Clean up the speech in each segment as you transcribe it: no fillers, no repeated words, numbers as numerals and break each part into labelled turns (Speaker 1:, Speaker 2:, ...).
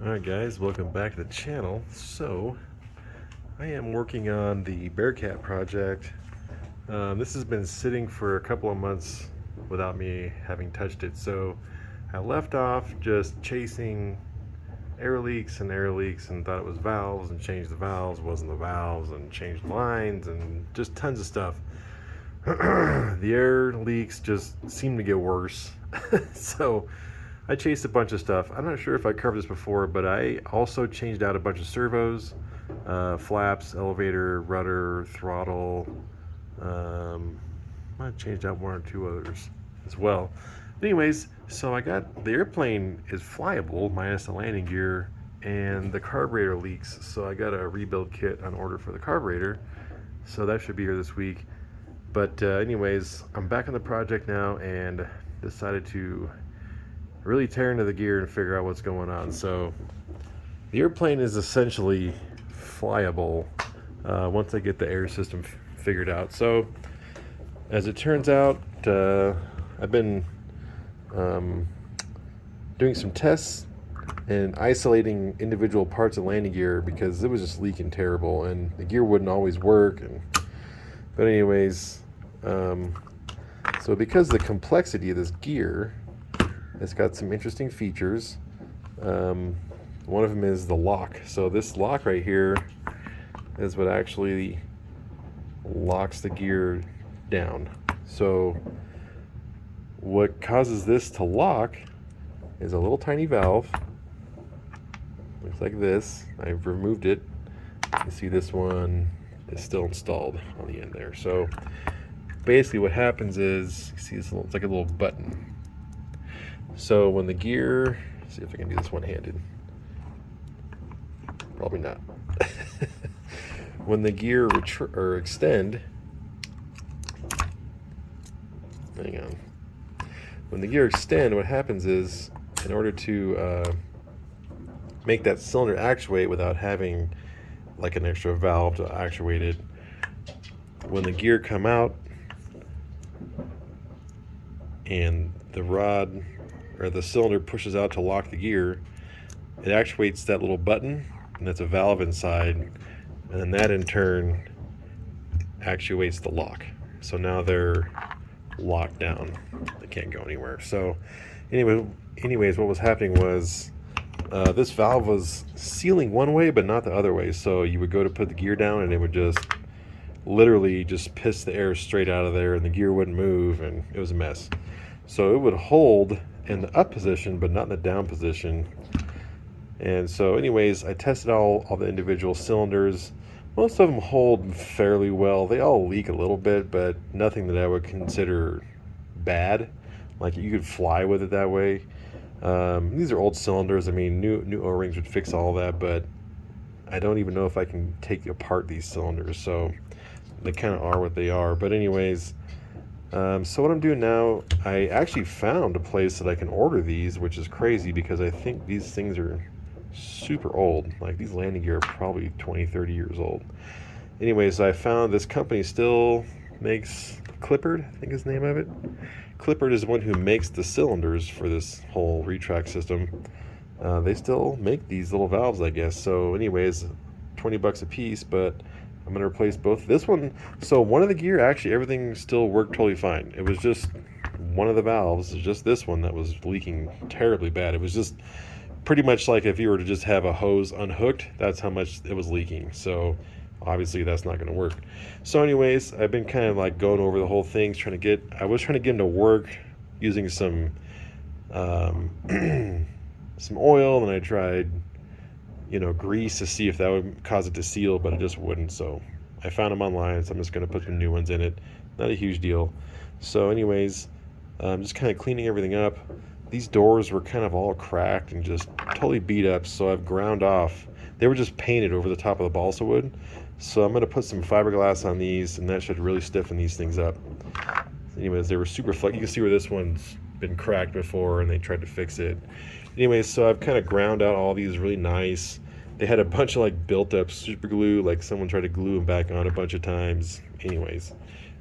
Speaker 1: Alright guys, welcome back to the channel. So, I am working on the Bearcat project. This has been sitting for a couple of months without me having touched it. So, I left off just chasing air leaks and thought it was valves and changed the valves, wasn't the valves, and changed lines and just tons of stuff. The air leaks just seem to get worse. So, I chased a bunch of stuff. I'm not sure if I covered this before, but I also changed out a bunch of servos, flaps, elevator, rudder, throttle. I changed out one or two others as well. But anyways, so I got the airplane is flyable minus the landing gear, and the carburetor leaks. So I got a rebuild kit on order for the carburetor. So that should be here this week. But anyways, I'm back on the project now and decided to really tear into the gear and figure out what's going on. So the airplane is essentially flyable once I get the air system figured out. So as it turns out, I've been doing some tests and isolating individual parts of landing gear because it was just leaking terrible and the gear wouldn't always work. But anyways, so because of the complexity of this gear, it's got some interesting features. One of them is the lock. So this lock right here is what actually locks the gear down. So what causes this to lock is a little tiny valve. Looks like this. I've removed it. You see this one is still installed on the end there. So basically what happens is, you see this little, it's like a little button. So when the gear, see if I can do this one-handed. Probably not. When the gear extend, hang on. When the gear extend, what happens is, in order to make that cylinder actuate without having like an extra valve to actuate it, when the gear come out and the rod or the cylinder pushes out to lock the gear, it actuates that little button, and that's a valve inside, and then that in turn actuates the lock. So now they're locked down. They can't go anywhere. So anyways, what was happening was this valve was sealing one way but not the other way. So you would go to put the gear down and it would just literally just piss the air straight out of there and the gear wouldn't move, and it was a mess. So it would hold in the up position but not in the down position. And so anyways, I tested all the individual cylinders. Most of them hold fairly well. They all leak a little bit, but nothing that I would consider bad. Like you could fly with it that way. These are old cylinders. I mean, new O-rings would fix all that, but I don't even know if I can take apart these cylinders. So they kind of are what they are. But anyways, so what I'm doing now, I actually found a place that I can order these, which is crazy because I think these things are super old. Like these landing gear are probably 20-30 years old. Anyways, I found this company still makes Clippard, I think is the name of it. Clippard is the one who makes the cylinders for this whole retract system. They still make these little valves, I guess. So anyways, 20 bucks a piece, but I'm going to replace both. This one, so one of the gear, actually everything still worked totally fine. It was just one of the valves, just this one that was leaking terribly bad. It was just pretty much like if you were to just have a hose unhooked, that's how much it was leaking. So obviously that's not going to work. So anyways, I've been kind of like going over the whole thing, I was trying to get them to work using some some oil, and I tried grease to see if that would cause it to seal, but it just wouldn't. So I found them online, so I'm just going to put some new ones in it. Not a huge deal. So anyways, I'm just kind of cleaning everything up. These doors were kind of all cracked and just totally beat up, so I've ground off. They were just painted over the top of the balsa wood. So I'm going to put some fiberglass on these, and that should really stiffen these things up. Anyways, they were super flexible. You can see where this one's been cracked before, and they tried to fix it. Anyways, so I've kind of ground out all these really nice. They had a bunch of like built up super glue, like someone tried to glue them back on a bunch of times. Anyways,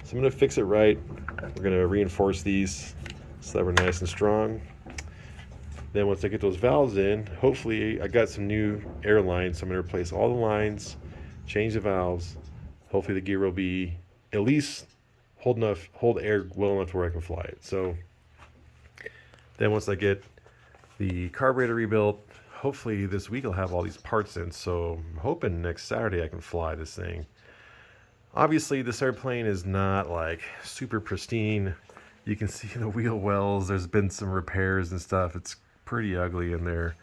Speaker 1: so I'm going to fix it right. We're going to reinforce these so that we're nice and strong. Then once I get those valves in, hopefully I got some new air lines, so I'm going to replace all the lines, change the valves. Hopefully the gear will be at least hold air well enough to where I can fly it. So then once I get the carburetor rebuilt, hopefully this week I'll have all these parts in. So I'm hoping next Saturday I can fly this thing. Obviously this airplane is not like super pristine. You can see the wheel wells. There's been some repairs and stuff. It's pretty ugly in there.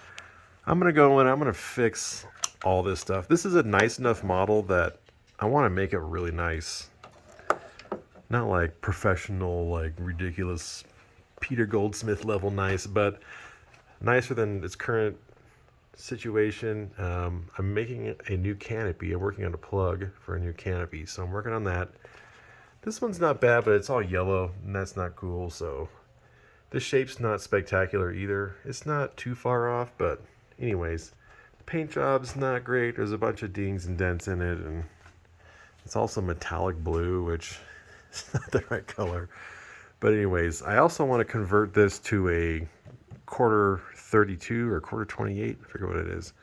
Speaker 1: I'm gonna go in, I'm gonna fix all this stuff. This is a nice enough model that I want to make it really nice. Not like professional, like ridiculous Peter Goldsmith level nice, but nicer than its current situation. I'm making a new canopy. I'm working on a plug for a new canopy, so I'm working on that. This one's not bad, but it's all yellow, and that's not cool, so the shape's not spectacular either. It's not too far off, but anyways, the paint job's not great. There's a bunch of dings and dents in it, and it's also metallic blue, which is not the right color. But anyways, I also want to convert this to a quarter 32 or quarter 28. I forget what it is.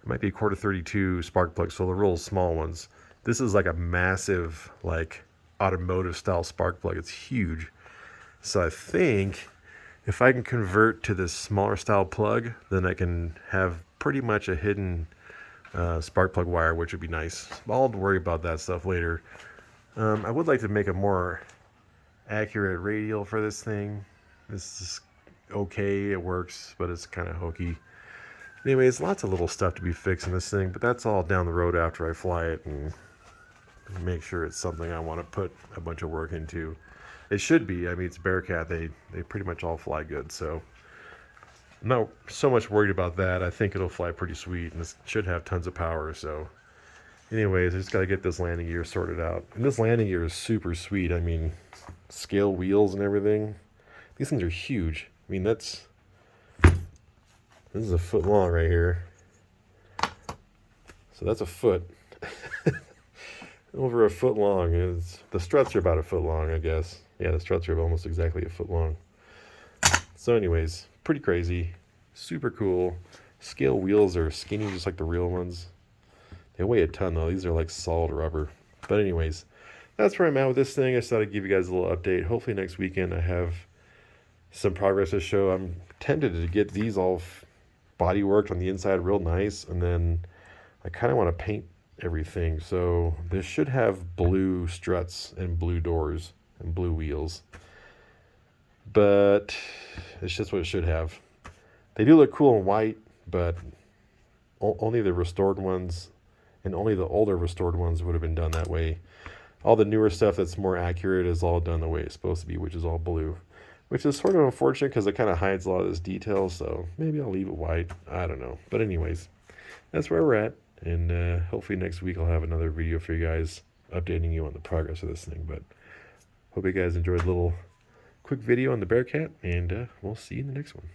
Speaker 1: It might be a quarter 32 spark plug, so the real small ones. This is like a massive, like automotive style spark plug. It's huge. So I think if I can convert to this smaller style plug, then I can have pretty much a hidden spark plug wire, which would be nice. I'll worry about that stuff later. I would like to make a more accurate radial for this thing. This is okay, it works, but it's kind of hokey. Anyways, lots of little stuff to be fixed in this thing, but that's all down the road after I fly it and make sure it's something I want to put a bunch of work into. It should be. I mean, it's Bearcat. They pretty much all fly good, so I'm not so much worried about that. I think it'll fly pretty sweet, and this should have tons of power, so anyways, I just got to get this landing gear sorted out. And this landing gear is super sweet. I mean, scale wheels and everything. These things are huge. I mean, this is a foot long right here. So that's a foot. Over a foot long. The struts are about a foot long, I guess. Yeah, the struts are almost exactly a foot long. So anyways, pretty crazy. Super cool. Scale wheels are skinny just like the real ones. They weigh a ton though. These are like solid rubber. But anyways, that's where I'm at with this thing. I just thought I'd give you guys a little update. Hopefully next weekend I have some progress to show. I'm tempted to get these all body worked on the inside real nice, and then I kind of want to paint everything. So this should have blue struts and blue doors and blue wheels, but it's just what it should have. They do look cool in white, but only the restored ones and only the older restored ones would have been done that way. All the newer stuff that's more accurate is all done the way it's supposed to be, which is all blue, which is sort of unfortunate because it kind of hides a lot of this detail. So maybe I'll leave it white. I don't know. But anyways, that's where we're at. And hopefully next week I'll have another video for you guys updating you on the progress of this thing. But hope you guys enjoyed a little quick video on the Bearcat, and we'll see you in the next one.